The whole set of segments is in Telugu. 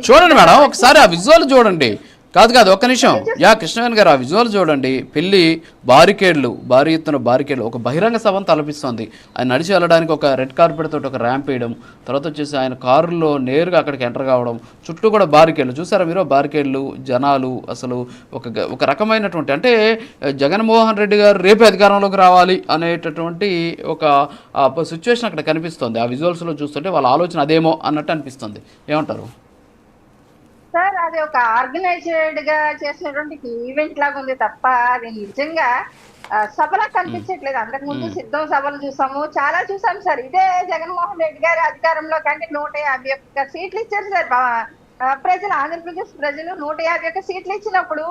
చూడండి మేడం, ఒకసారి ఆ విజువల్ చూడండి. కాదు ఒక్క నిమిషం. కృష్ణవేణి గారు, ఆ విజువల్ చూడండి. పెళ్లి బారికేడ్లు, భారీ ఎత్తున బారికేడ్లు, ఒక బహిరంగ సభను తలపిస్తుంది. ఆయన నడిచి వెళ్ళడానికి ఒక రెడ్ కార్పెట్ తోటి ఒక ర్యాంప్ వేయడం, తర్వాత వచ్చేసి ఆయన కారులో నేరుగా అక్కడికి ఎంటర్ కావడం, చుట్టూ కూడా బారికేడ్లు చూసారా మీరు? బారికేడ్లు, జనాలు, అసలు ఒక రకమైనటువంటి, అంటే జగన్మోహన్ రెడ్డి గారు రేపే అధికారంలోకి రావాలి అనేటటువంటి ఒక సిచ్యువేషన్ అక్కడ కనిపిస్తుంది. ఆ విజువల్స్లో చూస్తుంటే వాళ్ళ ఆలోచన అదేమో అన్నట్టు అనిపిస్తుంది. ఏమంటారు సార్? అది ఒక ఆర్గనైజ్డ్ గా చేసినటువంటి ఈవెంట్ లాగా ఉంది తప్ప అది నిజంగా సభలా కనిపించట్లేదు. అంతకు ముందు సిద్ధం సభలు చూసాము, చాలా చూసాం సార్. ఇదే జగన్మోహన్ రెడ్డి గారి అధికారంలో కంటే 151 సీట్లు ఇచ్చారు సార్ ప్రజలు. ఆంధ్రప్రదేశ్ ప్రజలు 151 సీట్లు ఇచ్చినప్పుడు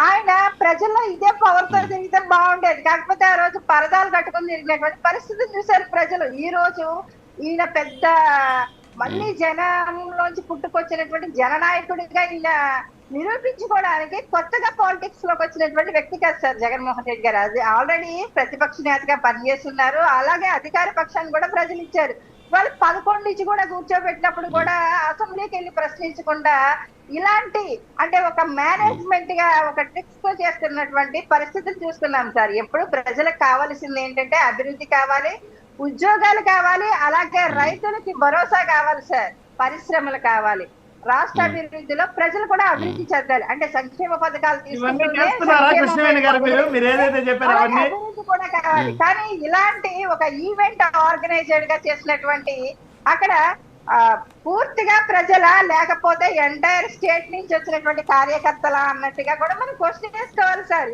ఆయన ప్రజల్లో ఇదే పవర్ తో తిరిగితే బాగుండేది. కాకపోతే ఆ రోజు పరదాలు కట్టుకుని తిరిగినటువంటి పరిస్థితిని చూశారు ప్రజలు. ఈ రోజు ఈయన పెద్ద మళ్ళీ జనంలోంచి పుట్టుకొచ్చినటువంటి జననాయకుడిగా ఈయన నిరూపించుకోవడానికి కొత్తగా పాలిటిక్స్ లోకి వచ్చినటువంటి వ్యక్తి కాదు సార్ జగన్మోహన్ రెడ్డి గారు. అది ఆల్రెడీ ప్రతిపక్ష నేతగా పనిచేస్తున్నారు. అలాగే అధికార పక్షాన్ని కూడా ప్రజలు ఇచ్చారు. వాళ్ళు 11 ఇచ్చి కూడా కూర్చోబెట్టినప్పుడు కూడా అసెంబ్లీకి వెళ్ళి ప్రశ్నించకుండా ఇలాంటి, అంటే ఒక మేనేజ్మెంట్ గా ఒక ట్రిక్స్ తో చేస్తున్నటువంటి పరిస్థితులు చూస్తున్నాం సార్. ఎప్పుడు ప్రజలకు కావాల్సింది ఏంటంటే అభివృద్ధి కావాలి, ఉద్యోగాలు కావాలి, అలాగే రైతులకి భరోసా కావాలి సార్, పరిశ్రమలు కావాలి. రాష్ట్ర అభివృద్ధిలో ప్రజలు కూడా అభివృద్ధి చెందాలి. అంటే సంక్షేమ పథకాలు తీసుకుంటూనే అభివృద్ధి కూడా కావాలి. కానీ ఇలాంటి ఒక ఈవెంట్ ఆర్గనైజర్ గా చేసినటువంటి అక్కడ పూర్తిగా ప్రజల, లేకపోతే ఎంటైర్ స్టేట్ నుంచి వచ్చినటువంటి కార్యకర్తల అన్నట్టుగా కూడా మనం క్వశ్చన్ చేసుకోవాలి సార్.